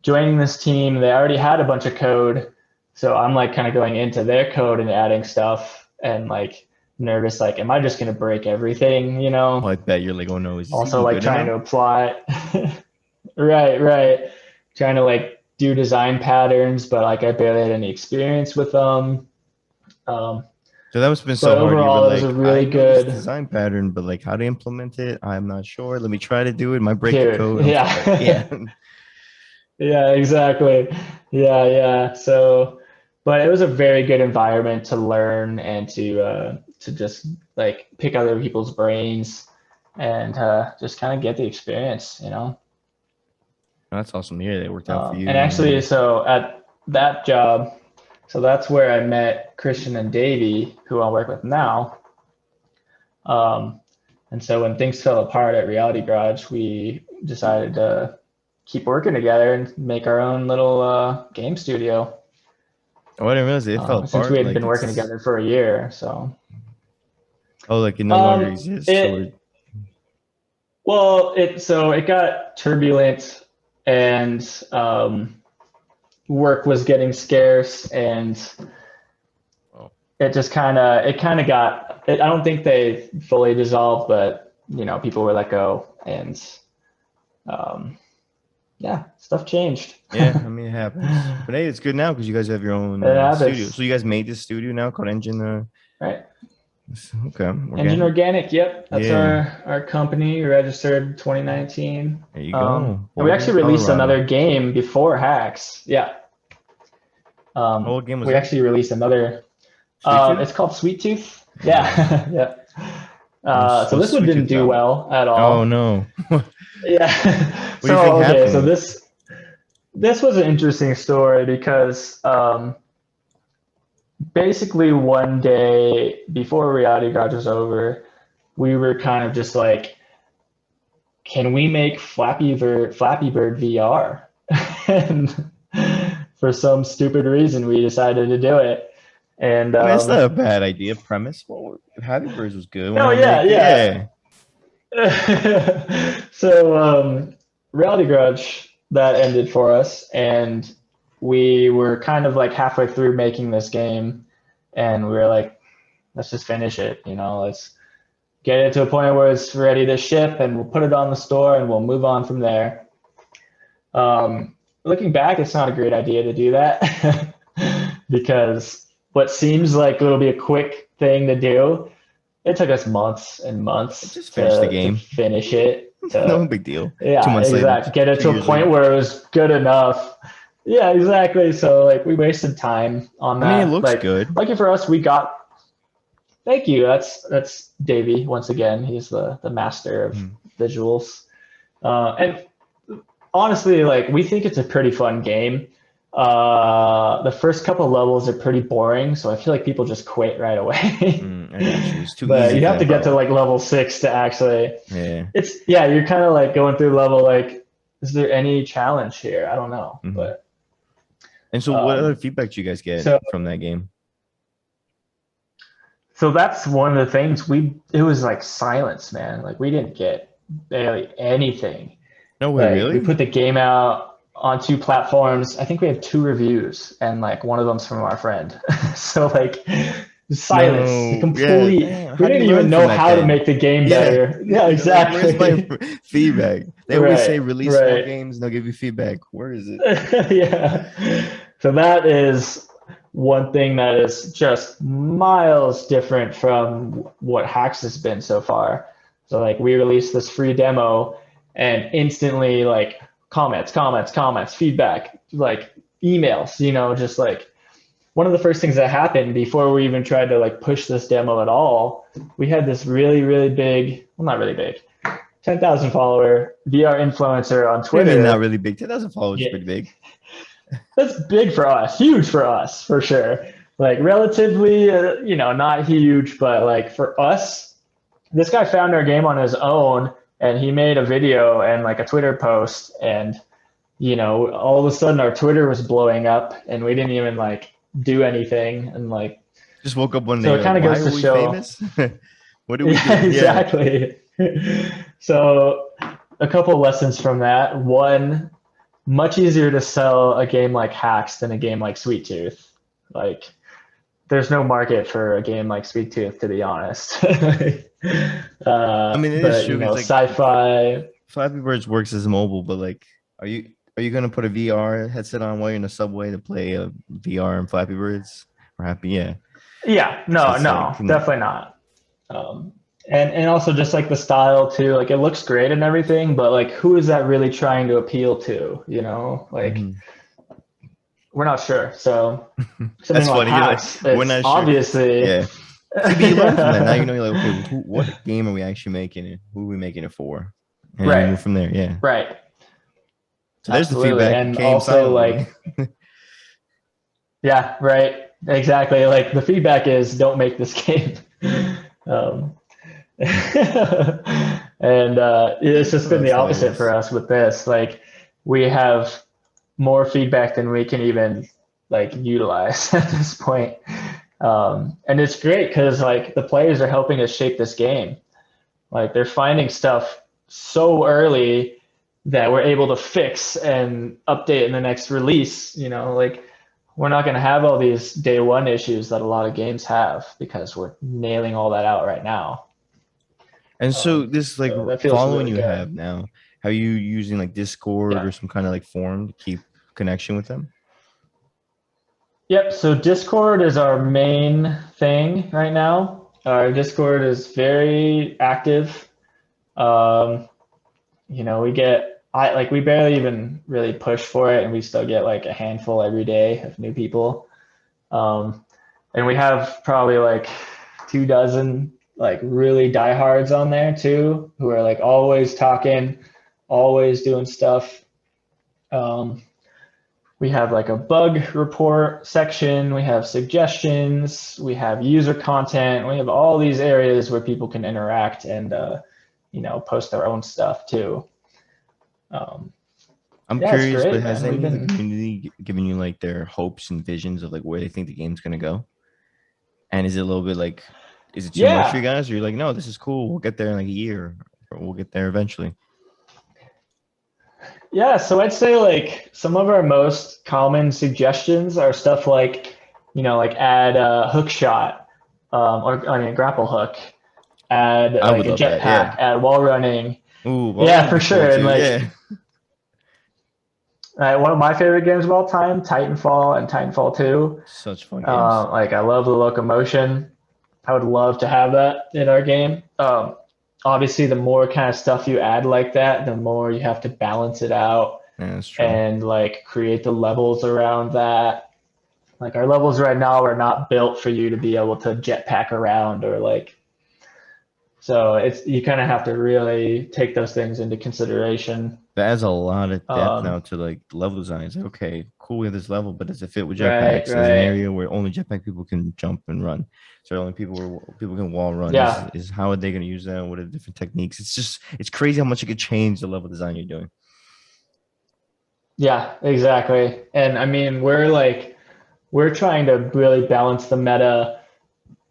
joining this team. They already had a bunch of code, so I'm like kind of going into their code and adding stuff and like nervous, like, am I just going to break everything, Oh, I bet you're like, oh no. Is also like trying to apply it. right. Trying to like do design patterns, but like I barely had any experience with them. So that must have been so hard. Overall, it was a really good design pattern, but like how to implement it, I'm not sure. Let me try to do it. Might break the code. Yeah. Yeah, exactly. Yeah. So, but it was a very good environment to learn and to just like pick other people's brains and just kind of get the experience, you know. That's awesome to hear. That worked out for you. And actually, so at that job, so that's where I met Christian and Davey, who I work with now. Um, and so when things fell apart at Reality Garage, we decided to keep working together and make our own little game studio. Oh, I didn't realize it fell Since we apart. had Like been working it's together for a year, so like it no longer exists. Or it got turbulent and work was getting scarce and oh. it kind of got I don't think they fully dissolved, but people were let go and um, yeah, stuff changed. Yeah, I mean it happens. But hey, it's good now because you guys have your own It studio. happens, So you guys made this studio now called Engine. right? Okay, Engine Organic, yep, that's Yeah, our company. We registered 2019. there you And go. we Boulder, actually released Colorado. another game before Hacks. Yeah. What game was We it? actually released another. Sweet Tooth? It's called Sweet Tooth. Yeah. Yeah, yeah. So What's this one Sweet didn't Tooth do about? well at Oh all. no. What Yeah. do you think So okay, so happened? this was an interesting story because basically one day before Reality Garage was over, we were kind of just like, can we make Flappy Bird VR? And for some stupid reason, we decided to do it. And I mean, it's not a bad idea premise. Well, Happy Birds was good. Why no, not yeah, make yeah. yeah. So Reality Grudge that ended for us, and we were kind of like halfway through making this game, and we were like, let's just finish it. Let's get it to a point where it's ready to ship, and we'll put it on the store, and we'll move on from there. Looking back, it's not a great idea to do that because what seems like it'll be a quick thing to do, it took us months and months Just finish the to game. finish it. No big deal. Yeah, 2 months later, exactly. Get it to a 2 years point later. where it was good enough. Yeah, exactly. So like we wasted time on I mean, it that. looks Like good. lucky for us, we got. Thank you. That's Davey once again. He's the master of visuals. And honestly, like we think it's a pretty fun game. The first couple levels are pretty boring, so I feel like people just quit right away. I got you. It's too But easy you for have to them, get to probably. like level 6 to actually. Yeah. You're kind of like going through level like, is there any challenge here? I don't know, but And so, what other feedback do you guys get so from that game? so that's one of the things it was like silence, man. Like we didn't get barely anything. No way, Like we really? put the game out on 2 platforms. I think we have 2 reviews, and like one of them's from our friend. So like silence, No. Yeah. complete. Damn. We How do you didn't even learn from know that how to then? make the game Yeah. better. Yeah, You're like, where's my exactly. feedback? They always say Right, release more right. games and they'll give you feedback. Where is it? Yeah. So that is one thing that is just miles different from what Hacks has been so far. So like we released this free demo and instantly like comments, feedback, like emails, just like one of the first things that happened before we even tried to like push this demo at all, we had this really, really big, well, not really big, 10,000 follower VR influencer on What do you mean not Twitter. really big? 10,000 followers is Yeah, pretty big. that's big for us, huge for us, for sure. Like relatively, not huge, but like for us, this guy found our game on his own and he made a video and like a Twitter post and all of a sudden our Twitter was blowing up and we didn't even like do anything and like Just woke up one day, so you're it like, kind of why goes are to we show. famous? What do we Yeah, do? Yeah. exactly. So a couple lessons from that. One, much easier to sell a game like Hacks than a game like Sweet Tooth. Like there's no market for a game like Sweet Tooth, to be honest. I mean, it is But true. It's like sci-fi. Flappy Birds works as mobile, but like, are you gonna put a VR headset on while you're in the subway to play a VR and Flappy Birds? Or happy, yeah. Yeah, So no, it's like, no, definitely not. Um, And also just like the style too, like it looks great and everything, but like who is that really trying to appeal to? You know, like Mhm. we're not sure. So something That's like funny. You're like, hacks, we're it's not sure. obviously Yeah. See, but you learn from that. Now you know, you're like, okay, what game are we actually making it? Who are we making it for? And then you move right, from there. Yeah. right, So there's the absolutely. feedback. It And came also silently. like, yeah, right, exactly. Like the feedback is don't make this game. um, and it's just Oh, been the that's opposite for hilarious. us with this. Like we have more feedback than we can even like utilize at this point. And it's great because like the players are helping us shape this game. Like they're finding stuff so early that we're able to fix and update in the next release. You know, like we're not going to have all these day one issues that a lot of games have because we're nailing all that out right now. And so this like So that feels following really you good. have now, are you using like Discord Yeah. or some kind of like forum to keep connection with them? Yep. So Discord is our main thing right now. Our Discord is very active. Um, you know, we barely even really push for it, and we still get like a handful every day of new people. Um, and we have probably like 2 dozen like really diehards on there too, who are like always talking, always doing stuff. Um, we have like a bug report section, we have suggestions, we have user content, we have all these areas where people can interact and post their own stuff too. Um, I'm yeah, it's curious, but great, has man. We've any of the been community given you like their hopes and visions of like where they think the game's gonna go? And is it a little bit like, is it too much for you yeah, guys? Or you're like, no, this is cool. We'll get there in like a year, or we'll get there eventually. yeah. So I'd say like some of our most common suggestions are stuff like, like add a hook shot, or I mean grapple hook, add I like would a love that. Yeah. jetpack, add wall running. Ooh, well, Yeah, running would for be cool sure. And too. like Yeah. one of my favorite games of all time, Titanfall and Titanfall 2. Such fun games. Like I love the locomotion. I would love to have that in our game. Obviously, the more kind of stuff you add like that, the more you have to balance it out Yeah, that's true. and like create the levels around that. Like our levels right now are not built for you to be able to jetpack around or like. So it's you kind of have to really take those things into consideration. That adds a lot of depth Um, now to like level design. It's like, okay, cool, we have this level, but does it fit with right, jetpacks? There's an right, area where only jetpack people can jump and run. So only people where people can wall run. yeah, Is how are they going to use that? What are the different techniques? It's crazy how much it could change the level design you're doing. yeah, exactly. And I mean, we're trying to really balance the meta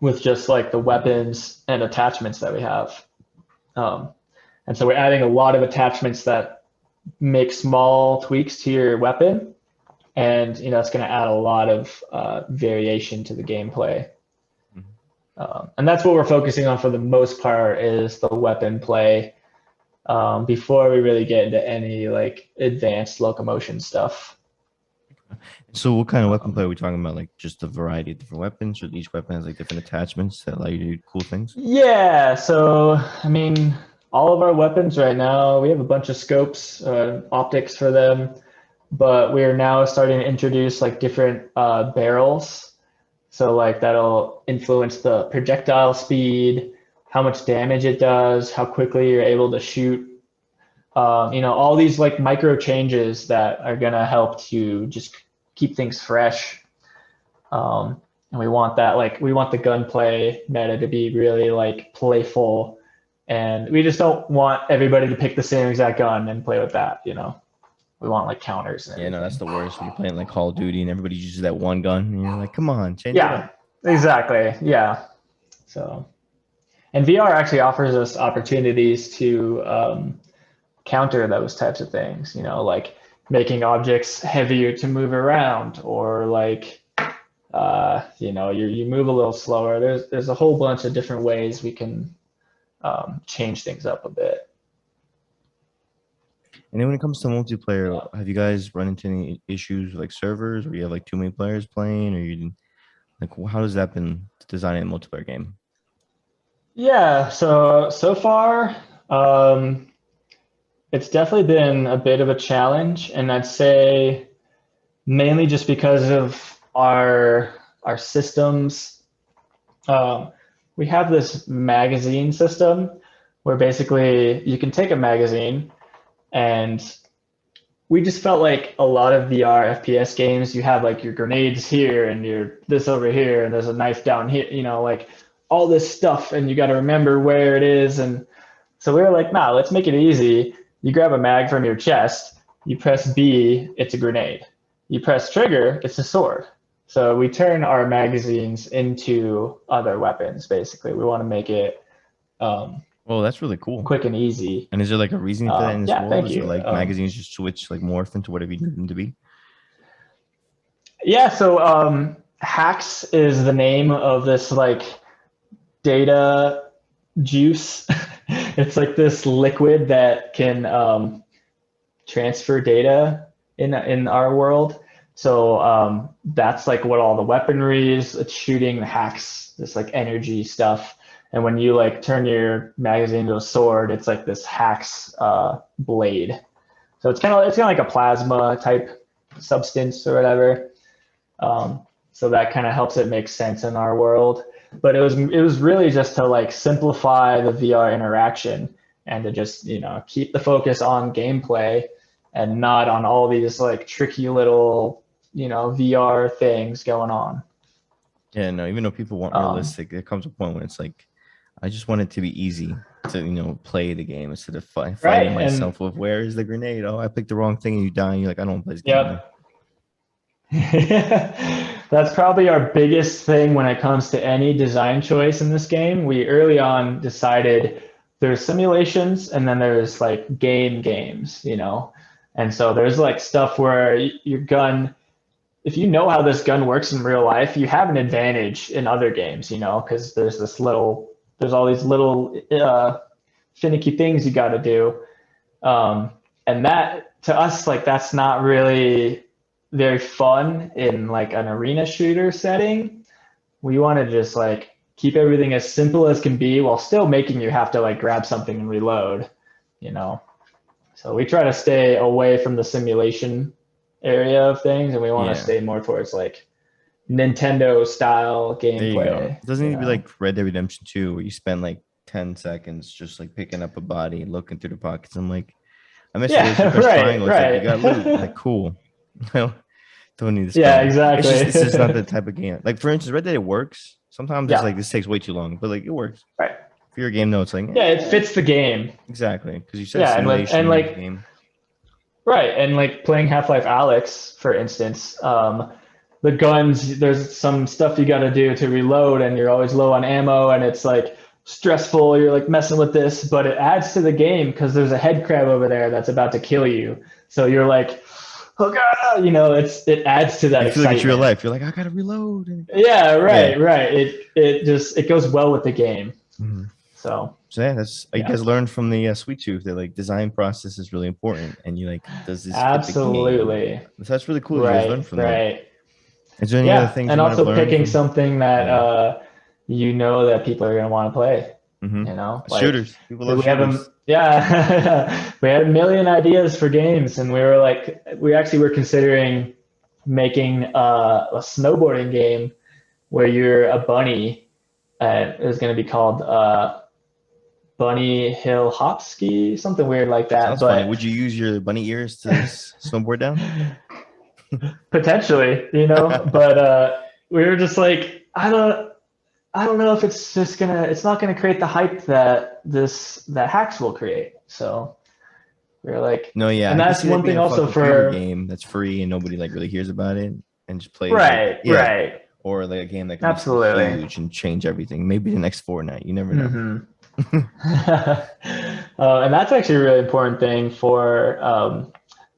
with just like the weapons and attachments that we have. Um, and so we're adding a lot of attachments that make small tweaks to your weapon, and it's going to add a lot of variation to the gameplay. Mhm. And that's what we're focusing on for the most part is the weapon play before we really get into any like advanced locomotion stuff. So what kind of weapon play Um, are we talking about? Like just a variety of different weapons, or each weapon has like different attachments that allow you to do cool things? yeah, so I mean, all of our weapons right now, we have a bunch of scopes, optics for them, but we're now starting to introduce like different barrels. So like that'll influence the projectile speed, how much damage it does, how quickly you're able to shoot. All these like micro changes that are gonna help to just keep things fresh. And we want that like we want the gunplay meta to be really like playful, and we just don't want everybody to pick the same exact gun and play with that. We want like counters and Yeah, no, that's everything. the worst when you're playing like Call of Duty and everybody uses that one gun, and you're like, come on, change it Yeah, up. exactly. Yeah. So, and VR actually offers us opportunities to counter those types of things, like making objects heavier to move around or like, you move a little slower. There's a whole bunch of different ways we can change things up a bit. And then when it comes to multiplayer, have you guys run into any issues with, like servers where you have like too many players playing, or you like how has that been designing a multiplayer game? Yeah, so far, it's definitely been a bit of a challenge, and I'd say mainly just because of our systems. Um, we have this magazine system where basically you can take a magazine, and we just felt like a lot of VR FPS games, you have like your grenades here and your this over here, and there's a knife down here, like all this stuff, and you got to remember where it is. And so we were like, nah, let's make it easy. You grab a mag from your chest, you press B, it's a grenade. You press trigger, it's a sword. So we turn our magazines into other weapons, basically. We want to make it Well, that's really cool. quick and easy. And is there like a reasoning for that in this Yeah, world? thank Is it you. like magazines just switch, like morph into whatever you need them to be? Yeah, so Hacks is the name of this like data juice. It's like this liquid that can transfer data in our world. So that's like what all the weaponry is. It's shooting the hacks, this like energy stuff. And when you like turn your magazine into a sword, it's like this hacks blade. So it's kind of like a plasma type substance or whatever. So that kind of helps it make sense in our world. But it was really just to like simplify the VR interaction and to just keep the focus on gameplay and not on all these like tricky little VR things going on. Yeah, no, even though people want realistic, there comes a point when it's like, I just want it to be easy to play the game instead of fighting myself with where is the grenade? Oh, I picked the wrong thing and you die and you're like, I don't want to play this game. Yep. That's probably our biggest thing when it comes to any design choice in this game. We early on decided there's simulations and then there's like games. And so there's like stuff where your gun, if you know how this gun works in real life, you have an advantage in other games, because there's all these little finicky things you got to do. And that to us, like, that's not really very fun in like an arena shooter setting. We want to just like keep everything as simple as can be while still making you have to like grab something and reload, So we try to stay away from the simulation area of things, and we want to stay more towards like Nintendo style gameplay. There you go. It doesn't need to be like Red Dead Redemption 2 where you spend like 10 seconds just like picking up a body, looking through the pockets. I'm like, I miss it. Right. Like, you got loot. Like, cool. Don't need to spell. Yeah, exactly. This is not the type of game. Like, for instance, Red Dead, it works. Sometimes it's like, this takes way too long, but like, it works. Right. For your game, though, it's like, it fits the game. Exactly. Because you said simulation and like game. Right. And like playing Half-Life Alyx, for instance, the guns, there's some stuff you got to do to reload, and you're always low on ammo, and it's like stressful. You're like messing with this, but it adds to the game because there's a head crab over there that's about to kill you. So you're like, oh god, it adds to that. You feel excitement. like it's real life. You're like, I gotta reload. Yeah, right. It goes well with the game. Mm-hmm. So yeah, that's you guys learned from the SweetTooth that like design process is really important, and you like does this absolutely. So that's really cool. You guys learned from that. Is there any other things? And also picking something that that people are gonna want to play. Mm-hmm. Like, shooters. People love shooters. We had a million ideas for games, and we actually were considering making a snowboarding game where you're a bunny. It was going to be called Bunny Hill Hop Ski, something weird like that. Sounds funny. Would you use your bunny ears to snowboard down? Potentially, but we were just like, I don't know if it's not gonna create the hype that Hacks will create. So we were like, no, yeah, and that's one thing also for a game that's free and nobody like really hears about it and just plays right. Or like a game that can absolutely be huge and change everything. Maybe the next Fortnite. You never know. Mm-hmm. And that's actually a really important thing for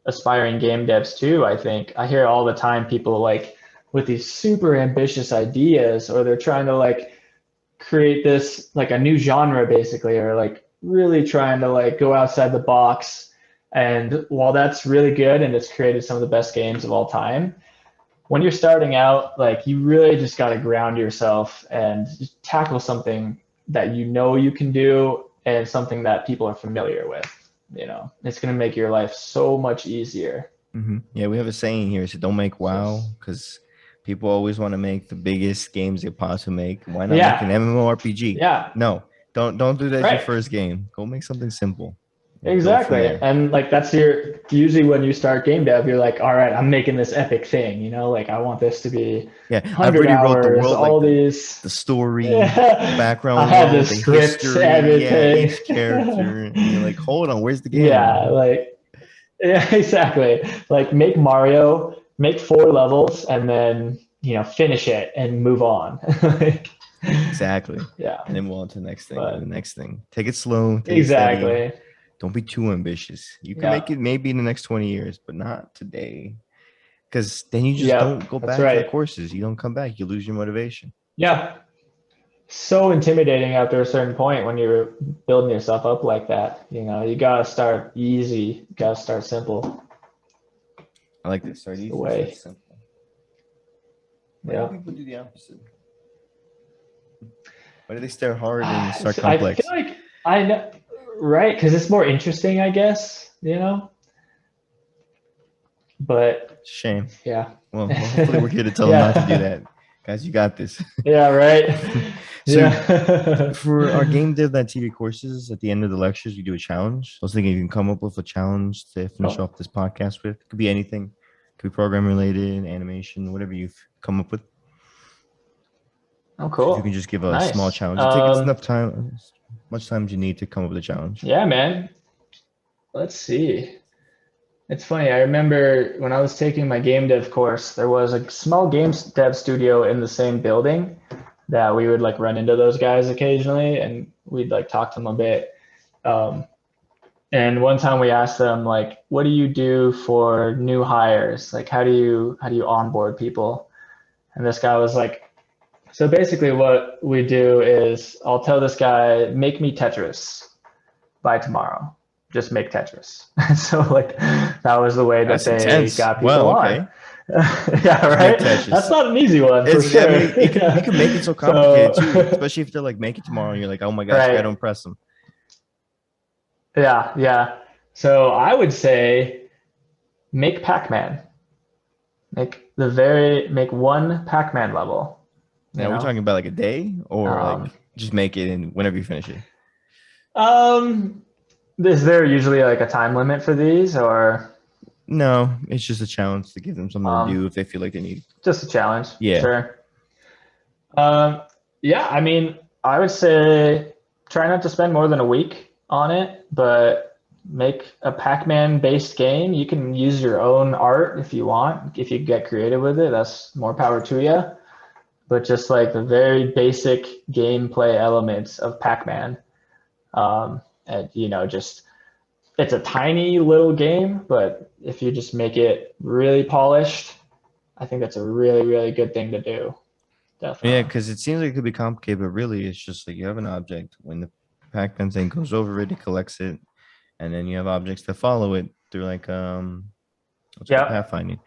aspiring game devs too. I think I hear all the time people like with these super ambitious ideas, or they're trying to like create this like a new genre basically, or like really trying to like go outside the box. And while that's really good and it's created some of the best games of all time, when you're starting out, like you really just got to ground yourself and just tackle something that you can do and something that people are familiar with. It's going to make your life so much easier. Mm-hmm. Yeah, we have a saying here. So don't make WoW, because people always want to make the biggest games they possibly make. Why not make an MMORPG? Yeah. No, don't do that as your Right. first game. Go make something simple. Exactly. And like that's usually when you start game dev, you're like, all right, I'm making this epic thing, like I want this to be I've 100 already wrote the hours, world, all like these the story, Yeah. background I had world, the the scripts, history, everything. each character, and you're like, hold on, where's the game? Yeah, exactly. Like make Mario, make 4 levels, and then finish it and move on. Exactly. Yeah. And then we'll on to the next thing. But- And the next thing. Take it slow. Take it Exactly. steady. Don't be too ambitious. You can make it maybe in the next 20 years, but not today. Because then you just don't go back to the courses. You don't come back. You lose your motivation. Yeah. So intimidating after a certain point when you're building yourself up like that. You gotta start easy. You gotta start simple. I like this. Start easy. The way. Start simple. Why Yeah. do people do the opposite? Why do they start hard and start complex? I feel like I know, right? Because it's more interesting, I guess. But Shame. yeah. Well, hopefully we're here to tell them not to do that. Guys, you got this. Yeah, right. So for our GameDev.tv courses, at the end of the lectures, we do a challenge. I was thinking you can come up with a challenge to finish off this podcast with. It could be anything. It could be program related, animation, whatever you've come up with. Oh, cool. So you can just give a small challenge. It takes enough time, as much time as you need to come up with a challenge. Yeah, man. Let's see. It's funny. I remember when I was taking my game dev course, there was a small game dev studio in the same building that we would like run into those guys occasionally, and we'd like talk to them a bit. And one time we asked them like, "What do you do for new hires? Like, how do you onboard people?" And this guy was like, "So basically, what we do is I'll tell this guy, make me Tetris by tomorrow." Just make Tetris. So like that was the way that they got people on. Yeah, right. That's not an easy one for sure. I mean, you can make it so complicated too, especially if they're like, make it tomorrow, and you're like, oh my gosh, I gotta impress them. Yeah. So I would say make Pac-Man. Make one Pac-Man level. Now we're talking about like a day, or like just make it and whenever you finish it. Is there usually like a time limit for these, or? No, it's just a challenge to give them something to do if they feel like they need. Just a challenge. Yeah. Sure. Yeah, I mean, I would say try not to spend more than a week on it, but make a Pac-Man based game. You can use your own art if you want. If you get creative with it, that's more power to you. But just like the very basic gameplay elements of Pac-Man. And just it's a tiny little game, but if you just make it really polished, I think that's a really, really good thing to do. Definitely. Yeah, because it seems like it could be complicated, but really it's just like you have an object. When the Pac-Man thing goes over it, it collects it, and then you have objects that follow it through like pathfinding,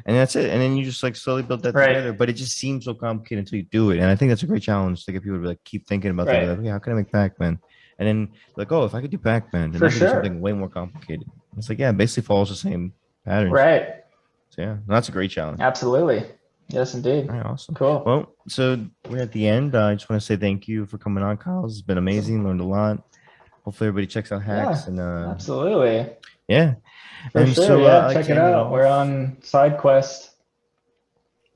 and that's it. And then you just like slowly build that together. But it just seems so complicated until you do it. And I think that's a great challenge to get people to like keep thinking about that. Like, okay, how can I make Pac-Man? And then like, oh, if I could do Pac-Man, then I could do something way more complicated. It's like, yeah, it basically follows the same patterns. Right. So yeah, that's a great challenge. Absolutely. Yes, indeed. All right, awesome. Cool. Well, so we're at the end. I just want to say thank you for coming on, Kyle. It's been amazing. Learned a lot. Hopefully everybody checks out Hacks. Yeah, and absolutely. Yeah. For sure, check it out. We're on SideQuest.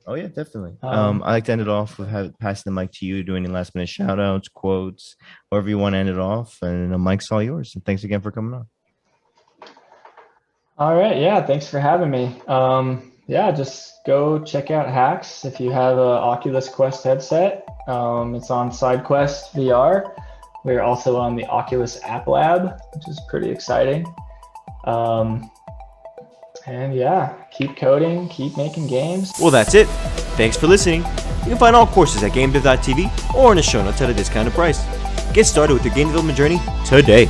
Oh yeah, definitely. I like to end it off with passing the mic to you to do any last minute shout outs, quotes, however you want to end it off. And the mic's all yours. And thanks again for coming on. All right. Yeah. Thanks for having me. Yeah, just go check out Hacks if you have an Oculus Quest headset. It's on SideQuest VR. We're also on the Oculus App Lab, which is pretty exciting. And yeah, keep coding, keep making games. Well, that's it. Thanks for listening. You can find all courses at GameDev.tv or in the show notes at a discounted price. Get started with your game development journey today.